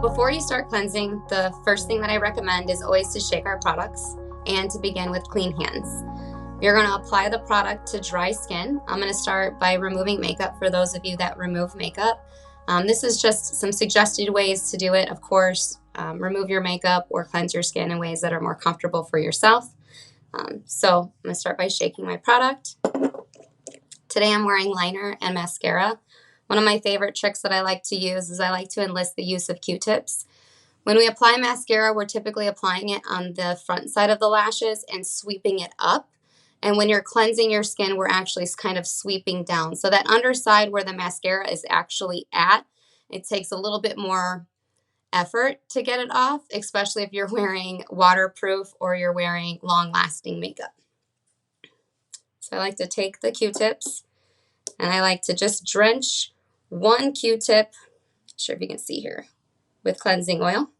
Before you start cleansing, the first thing that I recommend is always to shake our products and to begin with clean hands. You're going to apply the product to dry skin. I'm going to start by removing makeup for those of you that remove makeup. This is just some suggested ways to do it. Of course, remove your makeup or cleanse your skin in ways that are more comfortable for yourself. So I'm going to start by shaking my product. Today I'm wearing liner and mascara. One of my favorite tricks that I like to use is I like to enlist the use of Q-tips. When we apply mascara, we're typically applying it on the front side of the lashes and sweeping it up. And when you're cleansing your skin, we're actually kind of sweeping down. So that underside where the mascara is actually at, it takes a little bit more effort to get it off, especially if you're wearing waterproof or you're wearing long-lasting makeup. So I like to take the Q-tips and I like to just drench one Q-tip, not sure if you can see here, with cleansing oil.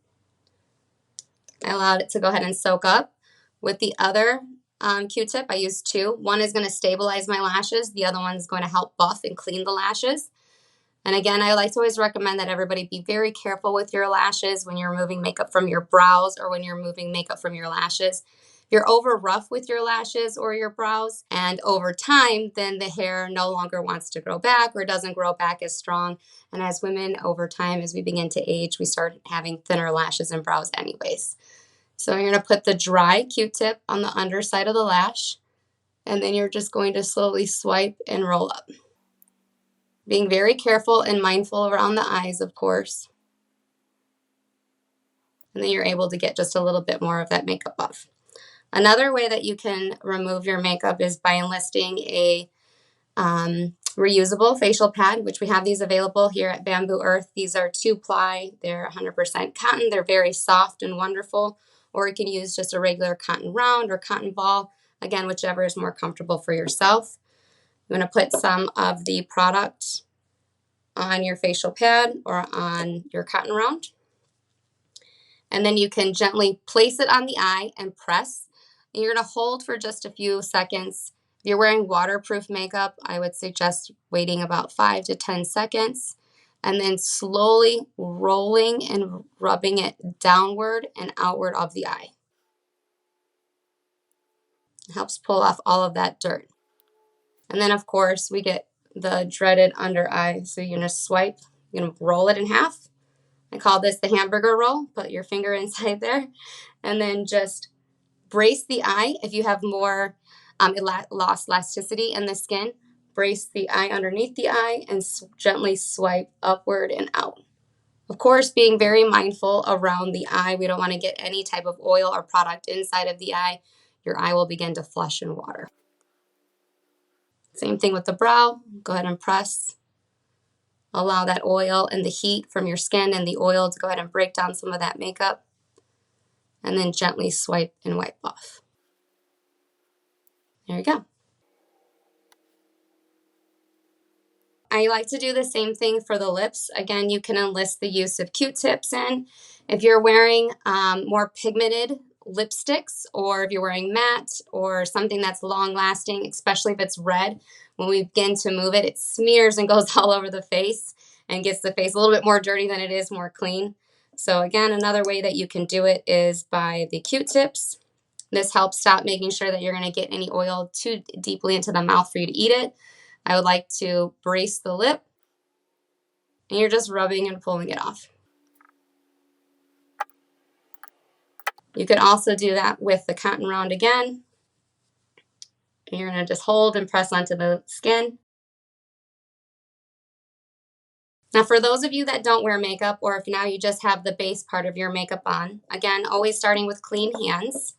I allowed it to go ahead and soak up. With the other Q-tip, I used two. One is going to stabilize my lashes. The other one is going to help buff and clean the lashes. And again, I like to always recommend that everybody be very careful with your lashes when you're removing makeup from your brows or when you're removing makeup from your lashes. If you're over rough with your lashes or your brows and over time, then the hair no longer wants to grow back or doesn't grow back as strong. And as women, over time, as we begin to age, we start having thinner lashes and brows anyways. So you're going to put the dry Q-tip on the underside of the lash, and then you're just going to slowly swipe and roll up. Being very careful and mindful around the eyes, of course. And then you're able to get just a little bit more of that makeup off. Another way that you can remove your makeup is by enlisting a reusable facial pad, which we have these available here at Bamboo Earth. These are 2-ply. They're 100% cotton. They're very soft and wonderful. Or you can use just a regular cotton round or cotton ball. Again, whichever is more comfortable for yourself. You want to put some of the product on your facial pad or on your cotton round. And then you can gently place it on the eye and press. And you're going to hold for just a few seconds. If you're wearing waterproof makeup, I would suggest waiting about 5 to 10 seconds and then slowly rolling and rubbing it downward and outward of the eye. It helps pull off all of that dirt. And then, of course, we get the dreaded under eye. So you're going to swipe, you're going to roll it in half. I call this the hamburger roll. Put your finger inside there and then just brace the eye. If you have more lost elasticity in the skin, brace the eye underneath the eye and gently swipe upward and out. Of course, being very mindful around the eye. We don't want to get any type of oil or product inside of the eye. Your eye will begin to flush in water. Same thing with the brow. Go ahead and press. Allow that oil and the heat from your skin and the oil to go ahead and break down some of that makeup. And then gently swipe and wipe off. There you go. I like to do the same thing for the lips. Again, you can enlist the use of Q-tips in. If you're wearing more pigmented lipsticks, or if you're wearing matte or something that's long lasting, especially if it's red, when we begin to move it, it smears and goes all over the face and gets the face a little bit more dirty than it is more clean. So again, another way that you can do it is by the Q-tips. This helps stop making sure that you're going to get any oil too deeply into the mouth for you to eat it. I would like to brace the lip, and you're just rubbing and pulling it off. You can also do that with the cotton round again. And you're going to just hold and press onto the skin. Now, for those of you that don't wear makeup, or if now you just have the base part of your makeup on, again, always starting with clean hands.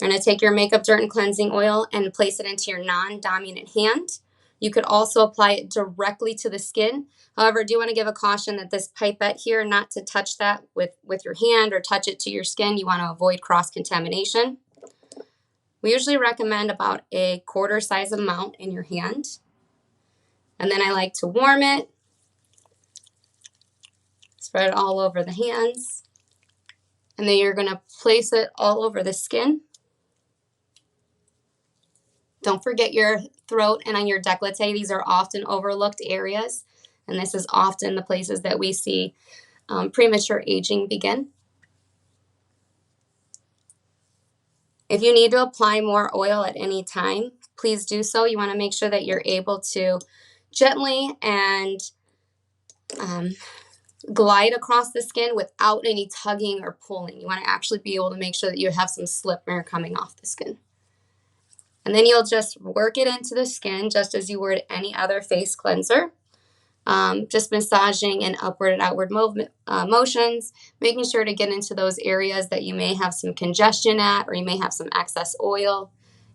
You're going to take your makeup dirt and cleansing oil and place it into your non-dominant hand. You could also apply it directly to the skin. However, I do want to give a caution that this pipette here, not to touch that with your hand or touch it to your skin. You want to avoid cross-contamination. We usually recommend about a quarter size amount in your hand. And then I like to warm it. Spread it all over the hands. And then you're going to place it all over the skin. Don't forget your throat and on your décolleté. These are often overlooked areas. And this is often the places that we see premature aging begin. If you need to apply more oil at any time, please do so. You want to make sure that you're able to gently and glide across the skin without any tugging or pulling. You want to actually be able to make sure that you have some slip air coming off the skin. And then you'll just work it into the skin just as you would any other face cleanser. Just massaging in upward and outward motions, making sure to get into those areas that you may have some congestion at, or you may have some excess oil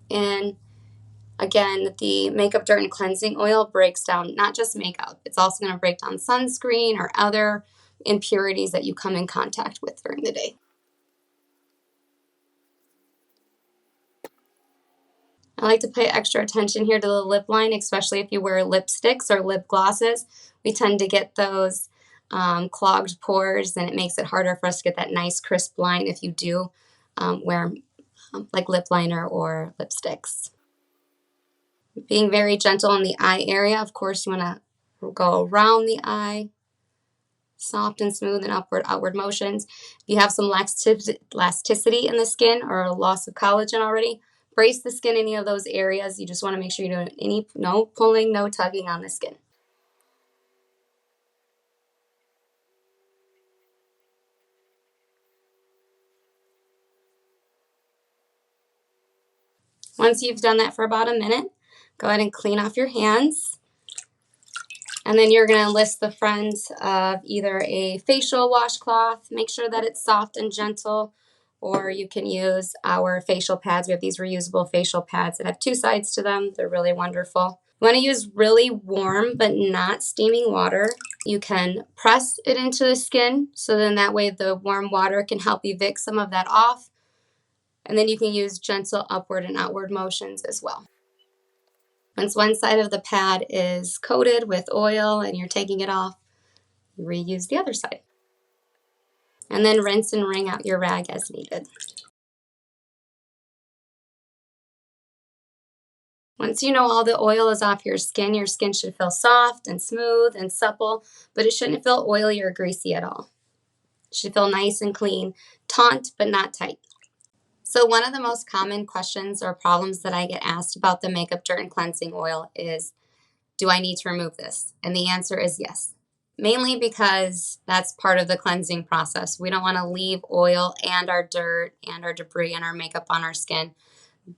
in. Again, the makeup dirt and cleansing oil breaks down not just makeup, it's also going to break down sunscreen or other impurities that you come in contact with during the day. I like to pay extra attention here to the lip line, especially if you wear lipsticks or lip glosses. We tend to get those clogged pores, and it makes it harder for us to get that nice crisp line if you do wear like lip liner or lipsticks. Being very gentle in the eye area. Of course, you want to go around the eye, soft and smooth and outward motions. If you have some elasticity in the skin or a loss of collagen already, brace the skin in any of those areas. You just want to make sure you don't no pulling, no tugging on the skin. Once you've done that for about a minute, go ahead and clean off your hands. And then you're going to enlist the friends of either a facial washcloth, make sure that it's soft and gentle, or you can use our facial pads. We have these reusable facial pads that have two sides to them. They're really wonderful. You want to use really warm but not steaming water. You can press it into the skin, so then that way the warm water can help evict some of that off. And then you can use gentle upward and outward motions as well. Once one side of the pad is coated with oil and you're taking it off, you reuse the other side. And then rinse and wring out your rag as needed. Once you know all the oil is off your skin should feel soft and smooth and supple, but it shouldn't feel oily or greasy at all. It should feel nice and clean, taut but not tight. So one of the most common questions or problems that I get asked about the makeup dirt and cleansing oil is, do I need to remove this? And the answer is yes. Mainly because that's part of the cleansing process. We don't want to leave oil and our dirt and our debris and our makeup on our skin.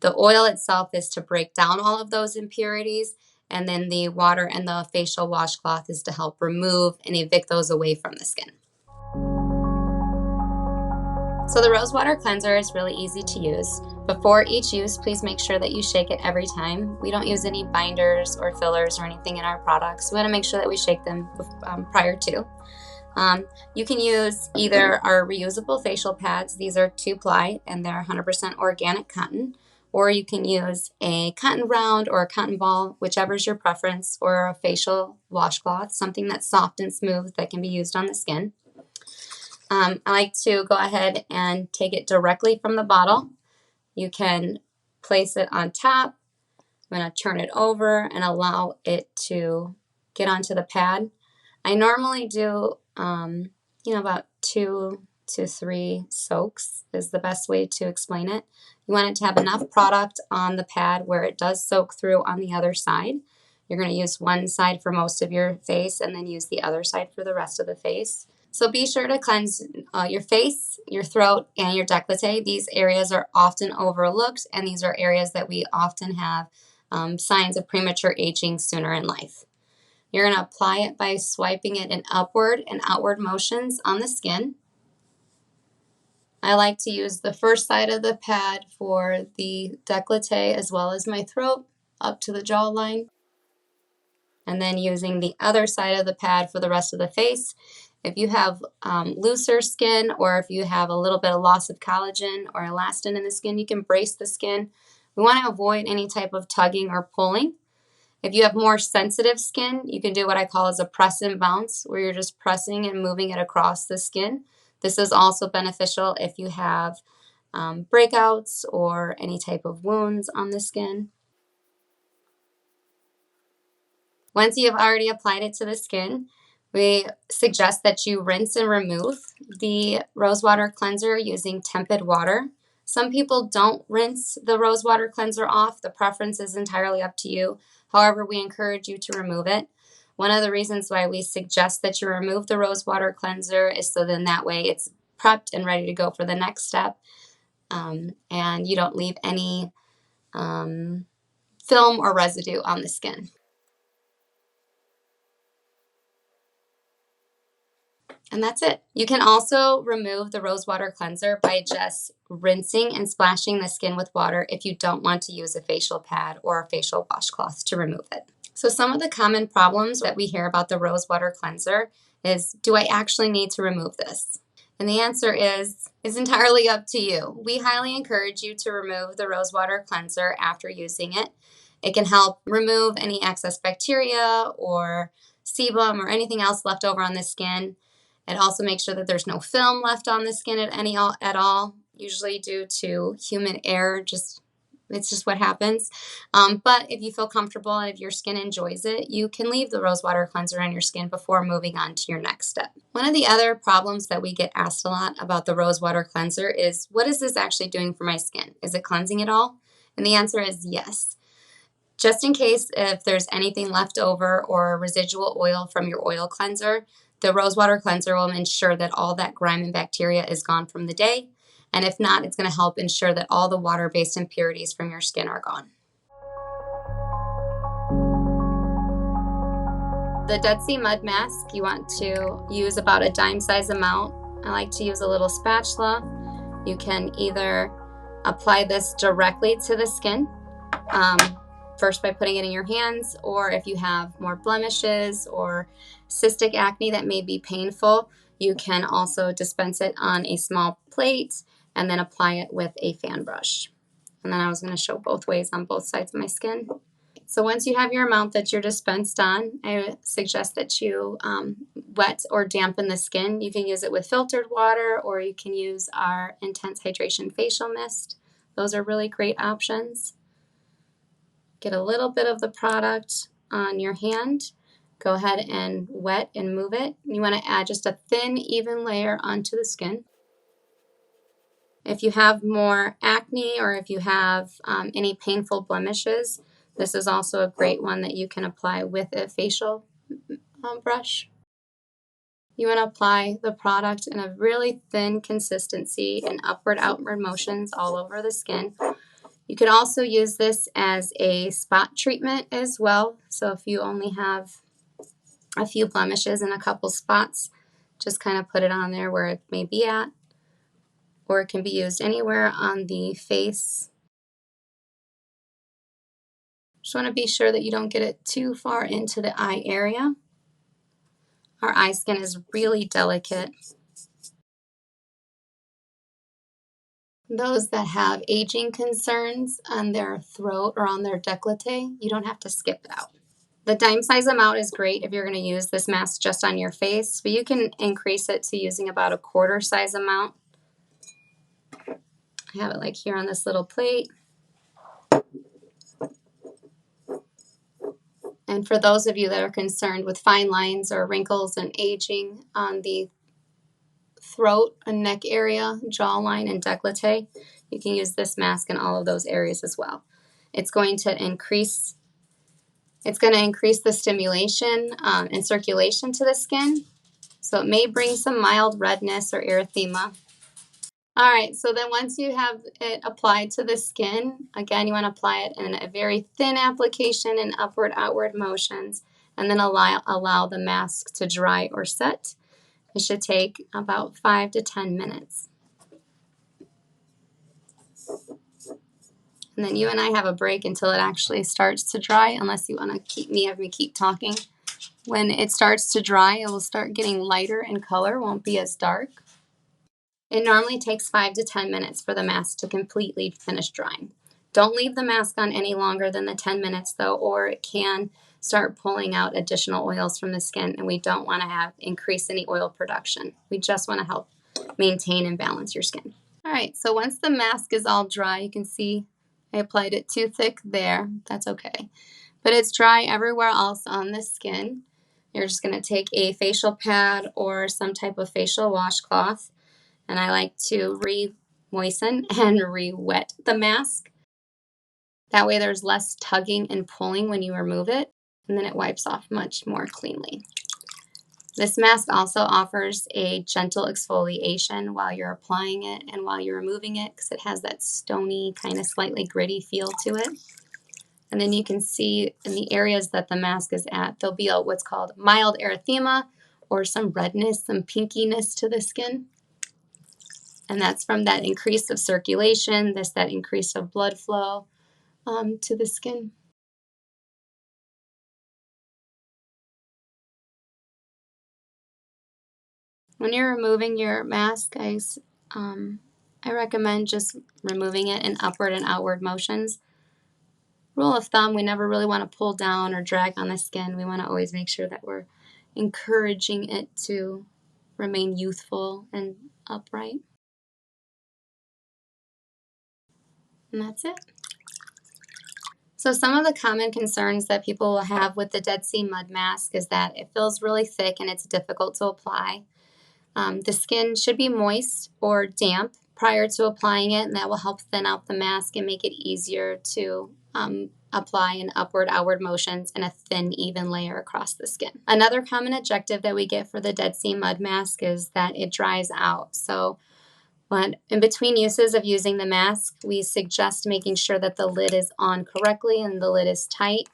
The oil itself is to break down all of those impurities, and then the water and the facial washcloth is to help remove and evict those away from the skin. So the rose water cleanser is really easy to use. Before each use, please make sure that you shake it every time. We don't use any binders or fillers or anything in our products. We want to make sure that we shake them prior to. You can use either our reusable facial pads. These are 2-ply and they're 100% organic cotton. Or you can use a cotton round or a cotton ball, whichever is your preference, or a facial washcloth, something that's soft and smooth that can be used on the skin. I like to go ahead and take it directly from the bottle. You can place it on top. I'm going to turn it over and allow it to get onto the pad. I normally do, about 2 to 3 soaks is the best way to explain it. You want it to have enough product on the pad where it does soak through on the other side. You're going to use one side for most of your face and then use the other side for the rest of the face. So be sure to cleanse your face, your throat, and your décolleté. These areas are often overlooked, and these are areas that we often have signs of premature aging sooner in life. You're going to apply it by swiping it in upward and outward motions on the skin. I like to use the first side of the pad for the décolleté as well as my throat up to the jawline. And then using the other side of the pad for the rest of the face. If you have looser skin, or if you have a little bit of loss of collagen or elastin in the skin, you can brace the skin. We want to avoid any type of tugging or pulling. If you have more sensitive skin, you can do what I call as a press and bounce, where you're just pressing and moving it across the skin. This is also beneficial if you have breakouts or any type of wounds on the skin. Once you have already applied it to the skin, we suggest that you rinse and remove the rose water cleanser using tepid water. Some people don't rinse the rose water cleanser off. The preference is entirely up to you. However, we encourage you to remove it. One of the reasons why we suggest that you remove the rose water cleanser is so then that way it's prepped and ready to go for the next step, and you don't leave any film or residue on the skin. And that's it. You can also remove the rose water cleanser by just rinsing and splashing the skin with water if you don't want to use a facial pad or a facial washcloth to remove it. So some of the common problems that we hear about the rose water cleanser is, do I actually need to remove this? And the answer is entirely up to you. We highly encourage you to remove the rose water cleanser after using it. It can help remove any excess bacteria or sebum or anything else left over on the skin. It also makes sure that there's no film left on the skin at all, usually due to human error. It's just what happens. But if you feel comfortable and if your skin enjoys it, you can leave the rose water cleanser on your skin before moving on to your next step. One of the other problems that we get asked a lot about the rose water cleanser is, what is this actually doing for my skin? Is it cleansing it all? And the answer is yes. Just in case if there's anything left over or residual oil from your oil cleanser, the rose water cleanser will ensure that all that grime and bacteria is gone from the day. And if not, it's going to help ensure that all the water-based impurities from your skin are gone. The Dead Sea Mud Mask, you want to use about a dime size amount. I like to use a little spatula. You can either apply this directly to the skin, first by putting it in your hands, or if you have more blemishes or cystic acne that may be painful, you can also dispense it on a small plate and then apply it with a fan brush. And then I was going to show both ways on both sides of my skin. So once you have your amount that you're dispensed on, I suggest that you wet or dampen the skin. You can use it with filtered water, or you can use our Intense Hydration Facial Mist. Those are really great options. Get a little bit of the product on your hand. Go ahead and wet and move it. You want to add just a thin, even layer onto the skin. If you have more acne or if you have any painful blemishes, this is also a great one that you can apply with a facial brush. You want to apply the product in a really thin consistency and upward-outward motions all over the skin. You can also use this as a spot treatment as well. So if you only have a few blemishes and a couple spots, just kind of put it on there where it may be at. Or it can be used anywhere on the face. Just want to be sure that you don't get it too far into the eye area. Our eye skin is really delicate. Those that have aging concerns on their throat or on their décolleté, you don't have to skip it out. The dime size amount is great if you're going to use this mask just on your face, but you can increase it to using about a quarter size amount. I have it like here on this little plate. And for those of you that are concerned with fine lines or wrinkles and aging on the throat and neck area, jawline, and décolleté, you can use this mask in all of those areas as well. It's going to increase the stimulation and circulation to the skin, so it may bring some mild redness or erythema. All right, so then once you have it applied to the skin, again, you want to apply it in a very thin application in upward-outward motions, and then allow the mask to dry or set. It should take about 5 to 10 minutes. And then you and I have a break until it actually starts to dry, unless you want to have me keep talking. When it starts to dry, it will start getting lighter in color, won't be as dark. It normally takes 5 to 10 minutes for the mask to completely finish drying. Don't leave the mask on any longer than the 10 minutes though, or it can start pulling out additional oils from the skin, and we don't want to increase any oil production. We just want to help maintain and balance your skin. All right, so once the mask is all dry, you can see I applied it too thick there. That's okay. but it's dry everywhere else on the skin. You're just going to take a facial pad or some type of facial washcloth, and I like to re-moisten and re-wet the mask. That way there's less tugging and pulling when you remove it, and then it wipes off much more cleanly. This mask also offers a gentle exfoliation while you're applying it and while you're removing it, because it has that stony, kind of slightly gritty feel to it. And then you can see in the areas that the mask is at, there'll be what's called mild erythema, or some redness, some pinkiness to the skin. And that's from that increase of circulation, that increase of blood flow to the skin. When you're removing your mask, I recommend just removing it in upward and outward motions. Rule of thumb, we never really want to pull down or drag on the skin. We want to always make sure that we're encouraging it to remain youthful and upright. And that's it. So some of the common concerns that people will have with the Dead Sea Mud Mask is that it feels really thick and it's difficult to apply. The skin should be moist or damp prior to applying it, and that will help thin out the mask and make it easier to apply in upward, outward motions in a thin, even layer across the skin. Another common objective that we get for the Dead Sea Mud Mask is that it dries out. So in between uses of using the mask, we suggest making sure that the lid is on correctly and the lid is tight,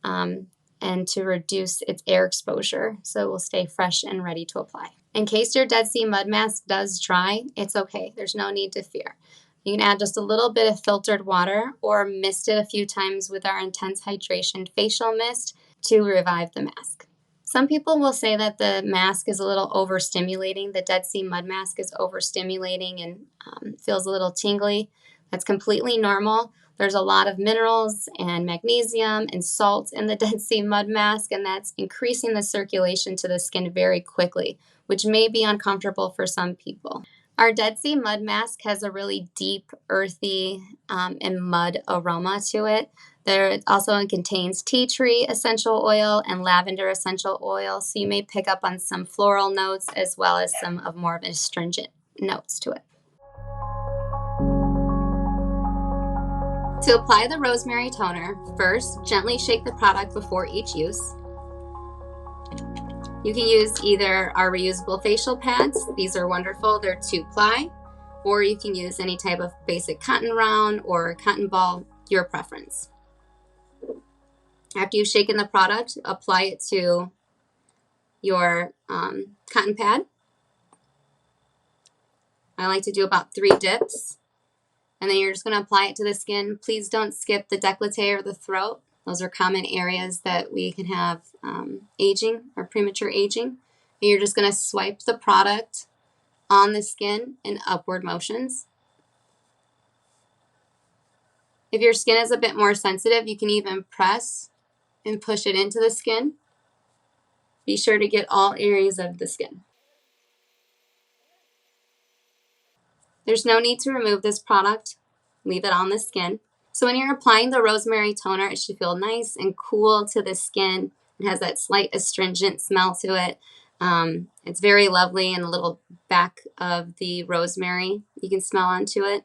and to reduce its air exposure so it will stay fresh and ready to apply. In case your Dead Sea Mud Mask does dry, it's okay. There's no need to fear. You can add just a little bit of filtered water or mist it a few times with our Intense Hydration Facial Mist to revive the mask. Some people will say that the mask is a little overstimulating. The Dead Sea Mud Mask is overstimulating and feels a little tingly. That's completely normal. There's a lot of minerals and magnesium and salt in the Dead Sea Mud Mask, and that's increasing the circulation to the skin very quickly, which may be uncomfortable for some people. Our Dead Sea Mud Mask has a really deep, earthy, and mud aroma to it. There also contains tea tree essential oil and lavender essential oil, so you may pick up on some floral notes as well as some of more of astringent notes to it. To apply the rosemary toner, first gently shake the product before each use. You can use either our reusable facial pads. These are wonderful. They're 2-ply. Or you can use any type of basic cotton round or cotton ball, your preference. After you've shaken the product, apply it to your cotton pad. I like to do about 3 dips. And then you're just going to apply it to the skin. Please don't skip the décolleté or the throat. Those are common areas that we can have aging or premature aging. And you're just going to swipe the product on the skin in upward motions. If your skin is a bit more sensitive, you can even press and push it into the skin. Be sure to get all areas of the skin. There's no need to remove this product. Leave it on the skin. So when you're applying the rosemary toner, it should feel nice and cool to the skin. It has that slight astringent smell to it. It's very lovely, and a little back of the rosemary you can smell onto it.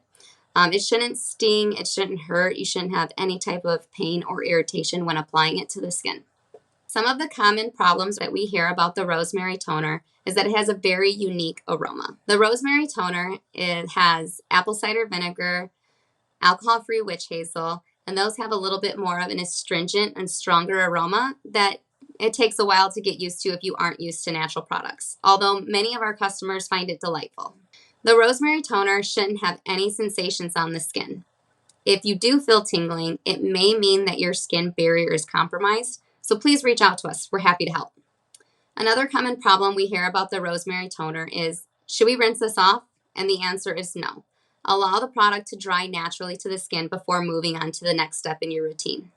It shouldn't sting, it shouldn't hurt, you shouldn't have any type of pain or irritation when applying it to the skin. Some of the common problems that we hear about the rosemary toner is that it has a very unique aroma. The rosemary toner, it has apple cider vinegar, alcohol-free witch hazel, and those have a little bit more of an astringent and stronger aroma that it takes a while to get used to if you aren't used to natural products, although many of our customers find it delightful. The rosemary toner shouldn't have any sensations on the skin. If you do feel tingling, it may mean that your skin barrier is compromised, so please reach out to us. We're happy to help. Another common problem we hear about the rosemary toner is, should we rinse this off? And the answer is no. Allow the product to dry naturally to the skin before moving on to the next step in your routine.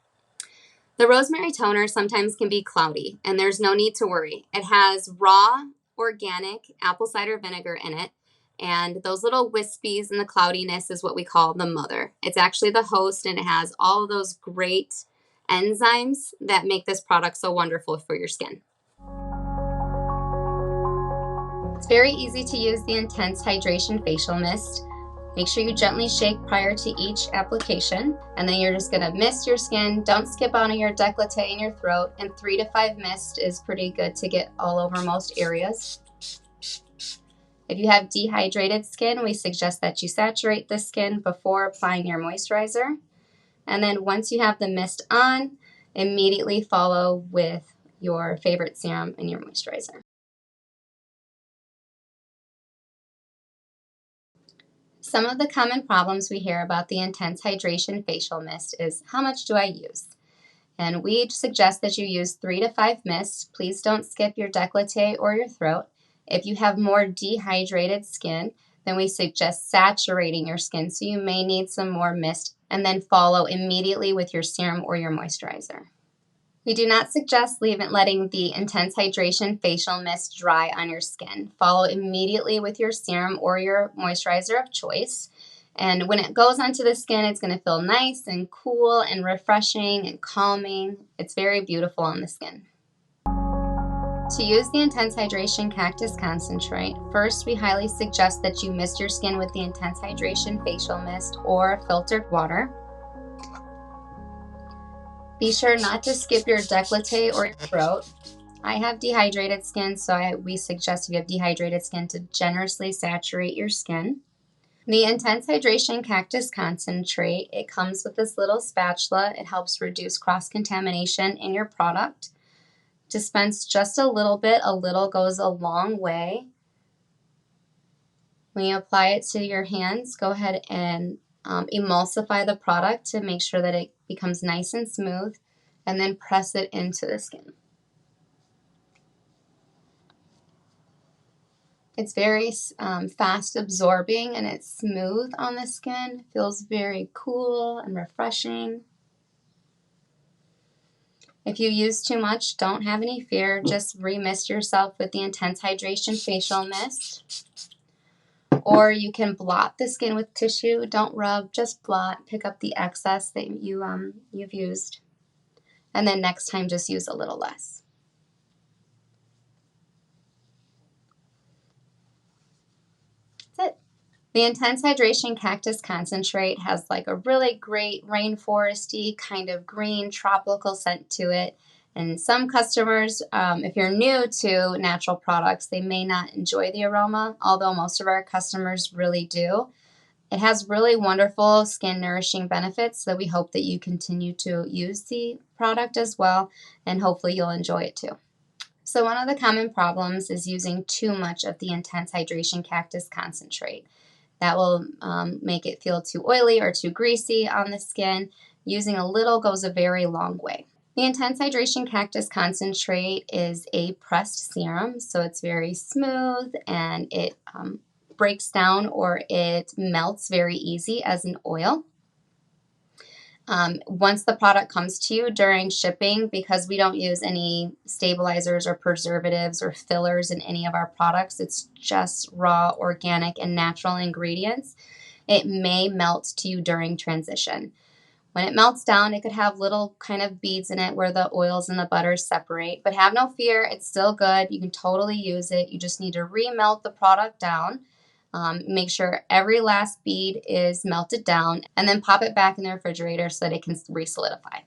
The rosemary toner sometimes can be cloudy, and there's no need to worry. It has raw, organic apple cider vinegar in it, and those little wispies and the cloudiness is what we call the mother. It's actually the host, and it has all of those great enzymes that make this product so wonderful for your skin. It's very easy to use the Intense Hydration Facial Mist. Make sure you gently shake prior to each application, and then you're just gonna mist your skin. Don't skip out on your décolleté and your throat, and 3 to 5 mists is pretty good to get all over most areas. If you have dehydrated skin, we suggest that you saturate the skin before applying your moisturizer. And then once you have the mist on, immediately follow with your favorite serum and your moisturizer. Some of the common problems we hear about the Intense Hydration Facial Mist is how much do I use? And we suggest that you use 3 to 5 mists. Please don't skip your décolleté or your throat. If you have more dehydrated skin, then we suggest saturating your skin, so you may need some more mist, and then follow immediately with your serum or your moisturizer. We do not suggest letting the Intense Hydration Facial Mist dry on your skin. Follow immediately with your serum or your moisturizer of choice. And when it goes onto the skin, it's going to feel nice and cool and refreshing and calming. It's very beautiful on the skin. To use the Intense Hydration Cactus Concentrate, first we highly suggest that you mist your skin with the Intense Hydration Facial Mist or filtered water. Be sure not to skip your décolleté or your throat. I have dehydrated skin, so we suggest if you have dehydrated skin to generously saturate your skin. The Intense Hydration Cactus Concentrate, it comes with this little spatula. It helps reduce cross-contamination in your product. Dispense just a little bit. A little goes a long way. When you apply it to your hands, go ahead and emulsify the product to make sure that it becomes nice and smooth, and then press it into the skin. It's very fast absorbing, and it's smooth on the skin. It feels very cool and refreshing. If you use too much, don't have any fear. Just remist yourself with the Intense Hydration Facial Mist. Or you can blot the skin with tissue. Don't rub, just blot. Pick up the excess that you've used. And then next time, just use a little less. That's it. The Intense Hydration Cactus Concentrate has like a really great rainforesty kind of green tropical scent to it. And some customers, if you're new to natural products, they may not enjoy the aroma, although most of our customers really do. It has really wonderful skin nourishing benefits, so we hope that you continue to use the product as well, and hopefully you'll enjoy it too. So one of the common problems is using too much of the Intense Hydration Cactus Concentrate. That will make it feel too oily or too greasy on the skin. Using a little goes a very long way. The Intense Hydration Cactus Concentrate is a pressed serum, so it's very smooth, and it breaks down or it melts very easy as an oil. Once the product comes to you during shipping, because we don't use any stabilizers or preservatives or fillers in any of our products, it's just raw, organic, and natural ingredients, it may melt to you during transition. When it melts down, it could have little kind of beads in it where the oils and the butters separate, but have no fear, it's still good. You can totally use it. You just need to remelt the product down. Make sure every last bead is melted down, and then pop it back in the refrigerator so that it can re-solidify.